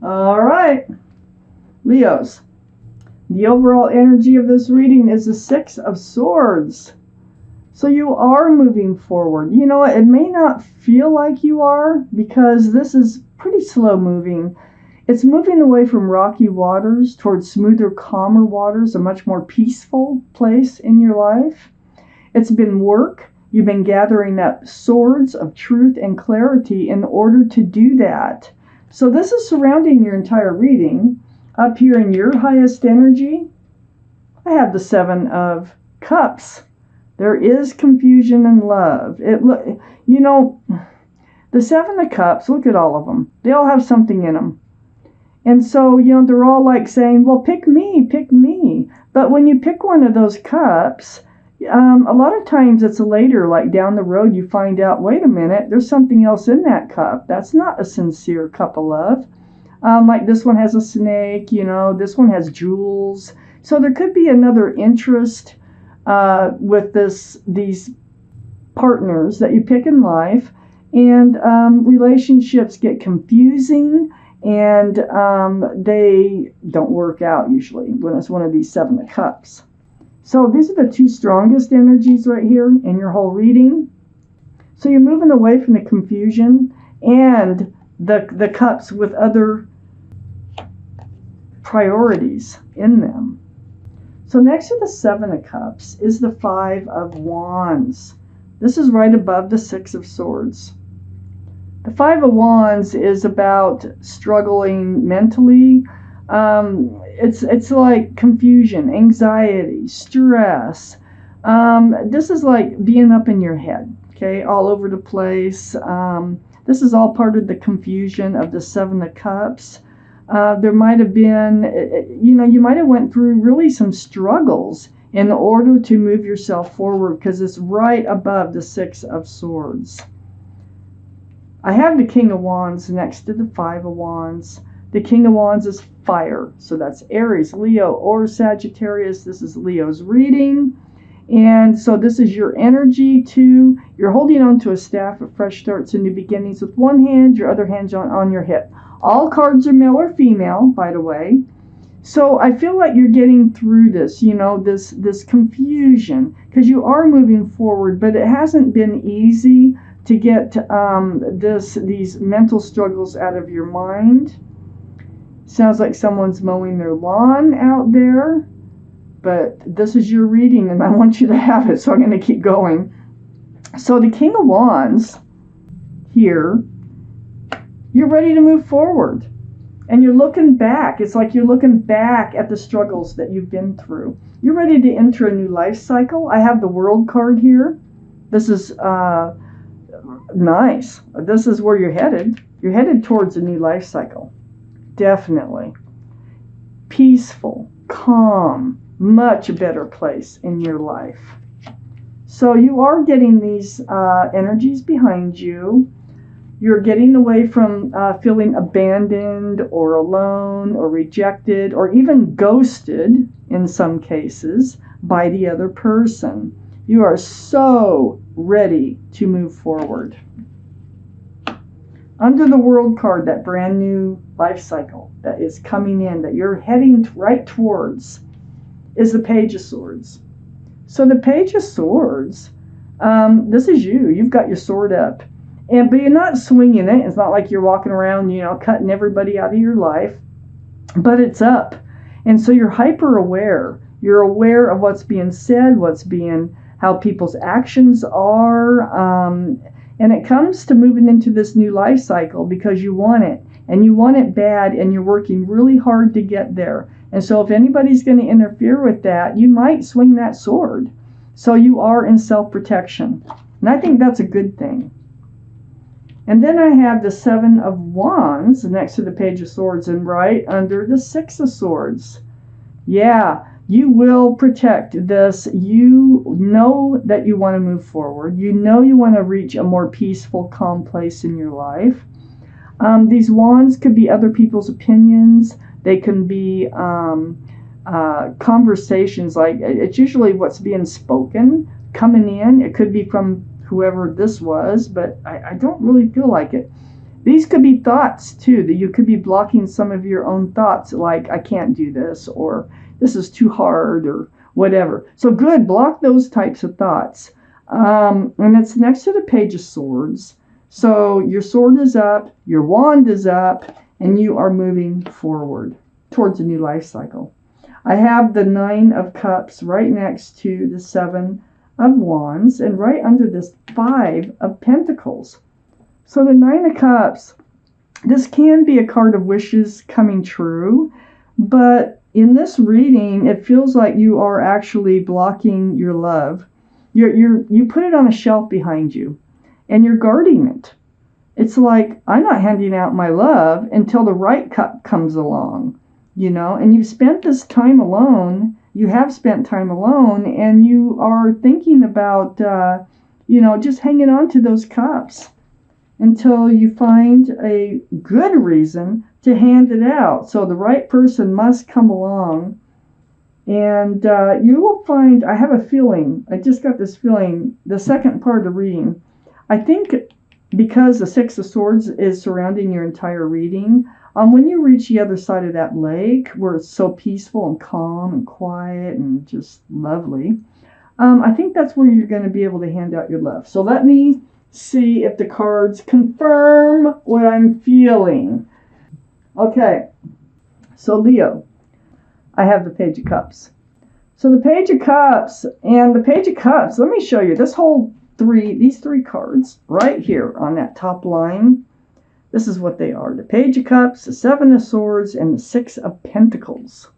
All right, Leos. The overall energy of this reading is the Six of Swords. So you are moving forward. You know, it may not feel like you are because this is pretty slow moving. It's moving away from rocky waters towards smoother, calmer waters, a much more peaceful place in your life. It's been work. You've been gathering up swords of truth and clarity in order to do that. So this is surrounding your entire reading. Up here in your highest energy, I have the Seven of Cups. There is confusion and love. You know, the Seven of Cups, look at all of them. They all have something in them. And so, you know, they're all like saying, well, pick me, pick me. But when you pick one of those cups, a lot of times it's later, like down the road, you find out, wait a minute, there's something else in that cup. That's not a sincere cup of love. Like this one has a snake, you know, this one has jewels. So there could be another interest with these partners that you pick in life, and relationships get confusing, and they don't work out usually when it's one of these Seven of Cups. So these are the two strongest energies right here in your whole reading. So you're moving away from the confusion and the cups with other priorities in them. So next to the Seven of Cups is the Five of Wands. This is right above the Six of Swords. The Five of Wands is about struggling mentally. It's like confusion, anxiety, stress. This is like being up in your head, okay, all over the place. This is all part of the confusion of the Seven of Cups. There might have been, you know, you might have went through really some struggles in order to move yourself forward because it's right above the Six of Swords. I have the King of Wands next to the Five of Wands. The King of Wands is fire, so that's Aries, Leo, or Sagittarius. This is Leo's reading. And so this is your energy too. You're holding on to a staff of fresh starts and new beginnings with one hand, your other hand on your hip. All cards are male or female, by the way. So I feel like you're getting through this, you know, this confusion, because you are moving forward, but it hasn't been easy to get these mental struggles out of your mind. Sounds like someone's mowing their lawn out there, but this is your reading and I want you to have it, so I'm going to keep going. So the King of Wands here, you're ready to move forward and you're looking back. It's like you're looking back at the struggles that you've been through. You're ready to enter a new life cycle. I have the World card here. This is nice. This is where you're headed. You're headed towards a new life cycle. Definitely. Peaceful, calm, much better place in your life. So you are getting these energies behind you. You're getting away from feeling abandoned or alone or rejected or even ghosted in some cases by the other person. You are so ready to move forward. Under the World card, that brand new life cycle that is coming in, that you're heading right towards, is the Page of Swords. So the Page of Swords, this is you. You've got your sword up. But you're not swinging it. It's not like you're walking around, you know, cutting everybody out of your life. But it's up. And so you're hyper aware. You're aware of what's being said, how people's actions are. And it comes to moving into this new life cycle because you want it. And you want it bad, and you're working really hard to get there. And so if anybody's going to interfere with that, you might swing that sword. So you are in self-protection. And I think that's a good thing. And then I have the Seven of Wands next to the Page of Swords and right under the Six of Swords. Yeah, you will protect this. You know that you want to move forward. You know you want to reach a more peaceful, calm place in your life. These wands could be other people's opinions. They can be conversations, like it's usually what's being spoken coming in. It could be from whoever this was, but I don't really feel like it. These could be thoughts too, that you could be blocking some of your own thoughts, like I can't do this, or this is too hard, or whatever. So good, block those types of thoughts. And it's next to the Page of Swords. So your sword is up, your wand is up, and you are moving forward towards a new life cycle. I have the 9 of Cups right next to the 7 of Wands, and right under this 5 of Pentacles. So the 9 of Cups, this can be a card of wishes coming true, but in this reading, it feels like you are actually blocking your love. You put it on a shelf behind you, and you're guarding it. It's like, I'm not handing out my love until the right cup comes along, you know, and you've spent this time alone. You have spent time alone, and you are thinking about, just hanging on to those cups until you find a good reason to hand it out. So the right person must come along, and you will find, I have a feeling, I just got this feeling, the second part of the reading, I think because the 6 of Swords is surrounding your entire reading, when you reach the other side of that lake, where it's so peaceful and calm and quiet and just lovely, I think that's where you're going to be able to hand out your love. So let me see if the cards confirm what I'm feeling. Okay, so Leo, I have the Page of Cups. So the Page of Cups and the Page of Cups, let me show you these 3 cards right here on that top line. This is what they are. The Page of Cups, the 7 of Swords, and the 6 of Pentacles.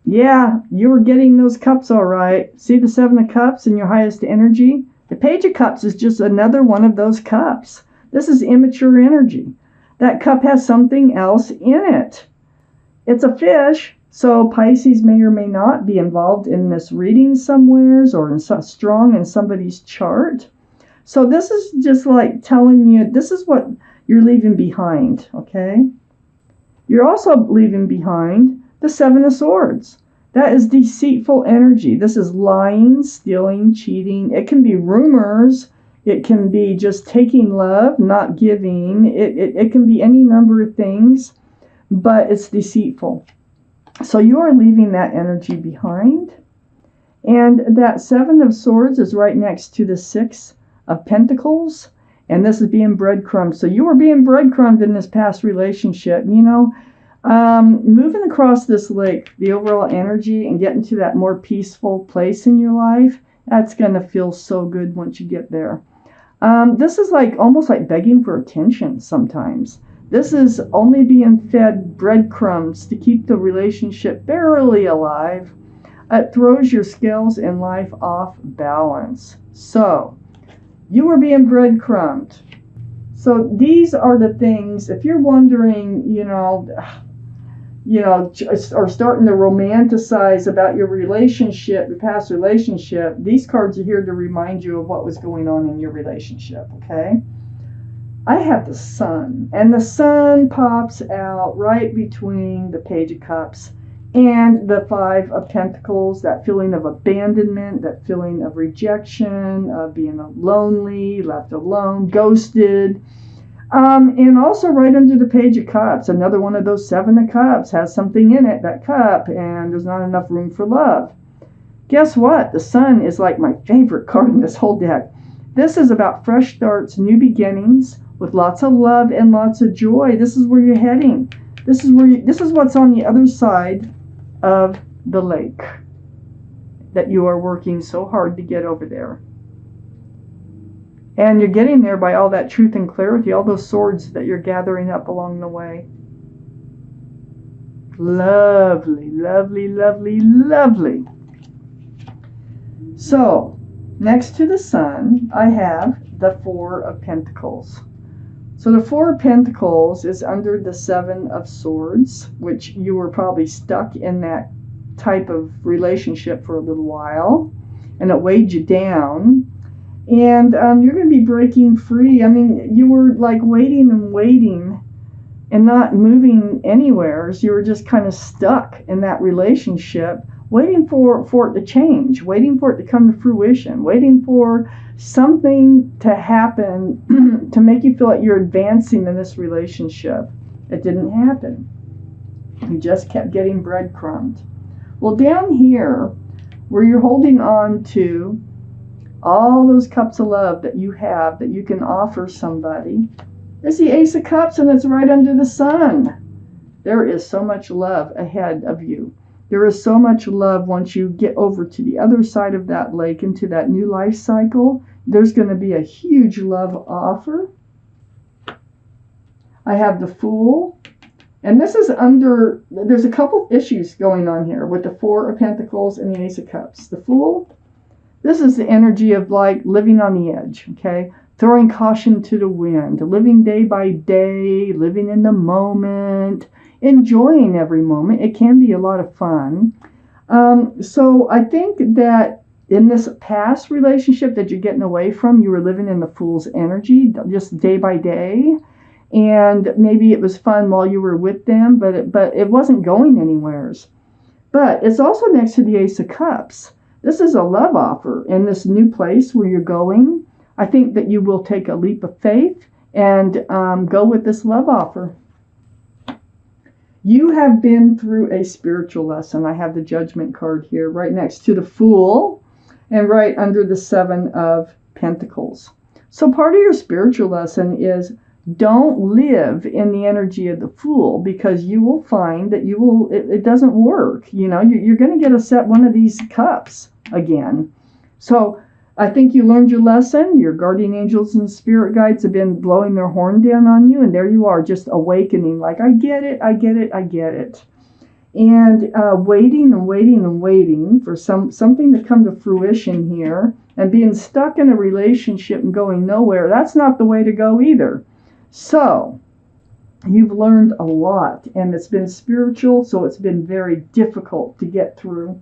Yeah, you were getting those cups all right. See the 7 of Cups in your highest energy? The Page of Cups is just another one of those cups. This is immature energy. That cup has something else in it. It's a fish, so Pisces may or may not be involved in this reading somewheres or strong in somebody's chart. So this is just like telling you, this is what you're leaving behind, okay? You're also leaving behind the 7 of Swords. That is deceitful energy. This is lying, stealing, cheating. It can be rumors. It can be just taking love, not giving. It can be any number of things, but it's deceitful. So you are leaving that energy behind. And that 7 of Swords is right next to the 6 of Pentacles. And this is being breadcrumbed. So you were being breadcrumbed in this past relationship. Moving across this lake, the overall energy, and getting to that more peaceful place in your life, that's going to feel so good once you get there. This is almost like begging for attention sometimes. This is only being fed breadcrumbs to keep the relationship barely alive. It throws your scales in life off balance. So, you were being breadcrumbed. So these are the things, if you're wondering, or starting to romanticize about your relationship, your past relationship, these cards are here to remind you of what was going on in your relationship, okay? I have the Sun, and the Sun pops out right between the Page of Cups and the 5 of Pentacles, that feeling of abandonment, that feeling of rejection, of being lonely, left alone, ghosted. And also right under the Page of Cups, another one of those 7 of Cups has something in it, that cup, and there's not enough room for love. Guess what? The Sun is like my favorite card in this whole deck. This is about fresh starts, new beginnings, with lots of love and lots of joy. This is where you're heading. This is what's on the other side of the lake that you are working so hard to get over there. And you're getting there by all that truth and clarity, all those swords that you're gathering up along the way. Lovely, lovely, lovely, lovely. So, next to the Sun, I have the 4 of Pentacles. So the 4 of Pentacles is under the 7 of Swords, which you were probably stuck in that type of relationship for a little while, and it weighed you down. And you're going to be breaking free. I mean, you were like waiting and waiting and not moving anywhere. So you were just kind of stuck in that relationship waiting for it to change, waiting for it to come to fruition, waiting for something to happen to make you feel like you're advancing in this relationship. It didn't happen. You just kept getting breadcrumbed. Well, down here, where you're holding on to all those cups of love that you have that you can offer somebody, is the Ace of Cups, and it's right under the sun. There is so much love ahead of you. There is so much love once you get over to the other side of that lake into that new life cycle. There's going to be a huge love offer. I have the Fool. And this is under, there's a couple issues going on here with the Four of Pentacles and the Ace of Cups. The Fool, this is the energy of like living on the edge, okay? Throwing caution to the wind, living day by day, living in the moment, enjoying every moment. It can be a lot of fun. So I think that in this past relationship that you're getting away from, you were living in the Fool's energy, just day by day. And maybe it was fun while you were with them, but it wasn't going anywheres. But it's also next to the Ace of Cups. This is a love offer in this new place where you're going. I think that you will take a leap of faith and go with this love offer. You have been through a spiritual lesson. I have the Judgment card here right next to the Fool and right under the Seven of Pentacles. So part of your spiritual lesson is don't live in the energy of the Fool, because you will find that it doesn't work. You know, you're going to get one of these cups again. So I think you learned your lesson. Your guardian angels and spirit guides have been blowing their horn down on you, and there you are, just awakening, like, I get it, I get it, I get it. And waiting and waiting and waiting for something to come to fruition here, and being stuck in a relationship and going nowhere, that's not the way to go either. So you've learned a lot, and it's been spiritual, so it's been very difficult to get through.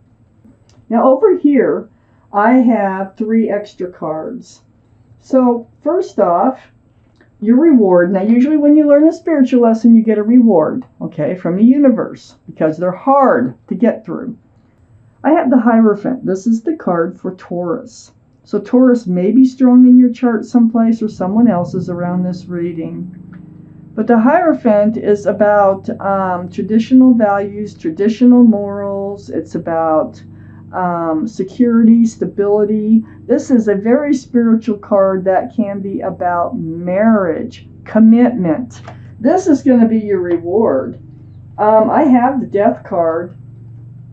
Now over here, I have 3 extra cards. So first off, your reward. Now usually when you learn a spiritual lesson, you get a reward, okay, from the universe, because they're hard to get through. I have the Hierophant. This is the card for Taurus. So Taurus may be strong in your chart someplace, or someone else's around this reading. But the Hierophant is about traditional values, traditional morals. It's about security, stability. This is a very spiritual card that can be about marriage, commitment. This is going to be your reward. I have the Death card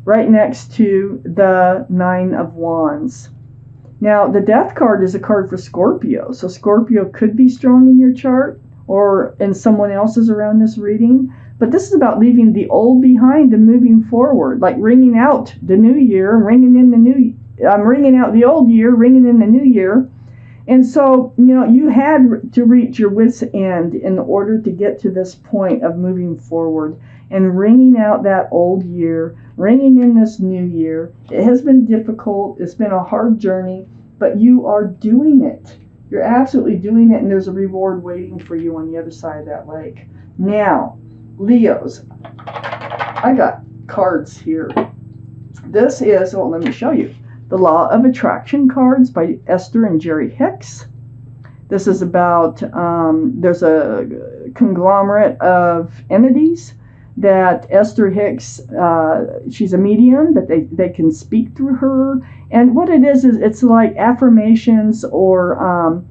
right next to the Nine of Wands. Now, the Death card is a card for Scorpio. So Scorpio could be strong in your chart or in someone else's around this reading. But this is about leaving the old behind and moving forward, like ringing out the new year, ringing out the old year, ringing in the new year. And so, you know, you had to reach your wit's end in order to get to this point of moving forward and ringing out that old year, ringing in this new year. It has been difficult. It's been a hard journey, but you are doing it. You're absolutely doing it, and there's a reward waiting for you on the other side of that lake. Now, Leos, I got cards here. This is, well, let me show you. The Law of Attraction cards by Esther and Jerry Hicks. This is about, there's a conglomerate of entities that Esther Hicks, she's a medium, that they can speak through her. And what it is it's like affirmations, or,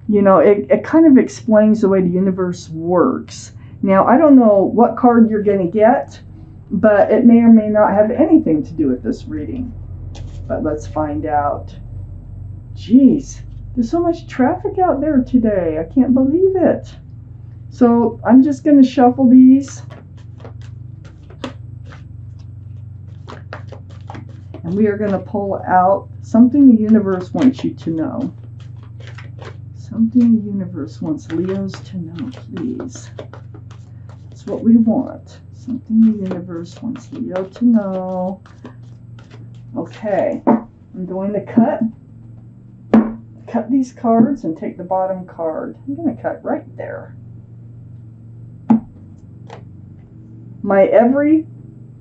you know, it kind of explains the way the universe works. Now, I don't know what card you're going to get, but it may or may not have anything to do with this reading. But let's find out. Jeez, there's so much traffic out there today. I can't believe it. So I'm just going to shuffle these. And we are going to pull out something the universe wants you to know. Something the universe wants Leos to know, please. That's what we want. Something the universe wants Leo to know. Okay, I'm going to cut these cards and take the bottom card. I'm going to cut right there. My every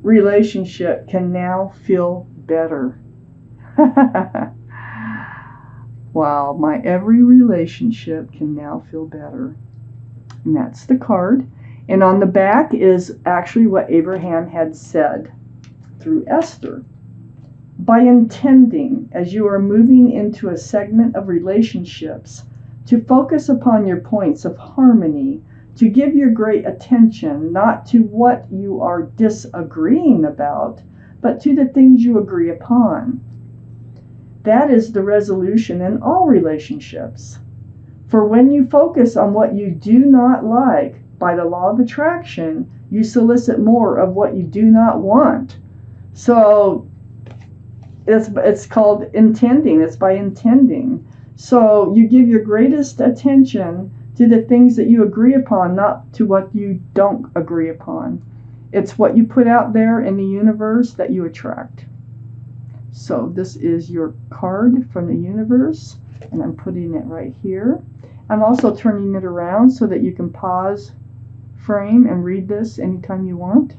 relationship can now feel better. Wow, my every relationship can now feel better. And that's the card. And on the back is actually what Abraham had said through Esther. By intending, as you are moving into a segment of relationships, to focus upon your points of harmony, to give your great attention not to what you are disagreeing about, but to the things you agree upon. That is the resolution in all relationships. For when you focus on what you do not like, by the law of attraction, you solicit more of what you do not want. So it's called intending. It's by intending. So you give your greatest attention to the things that you agree upon, not to what you don't agree upon. It's what you put out there in the universe that you attract. So this is your card from the universe, and I'm putting it right here. I'm also turning it around so that you can pause, frame, and read this anytime you want.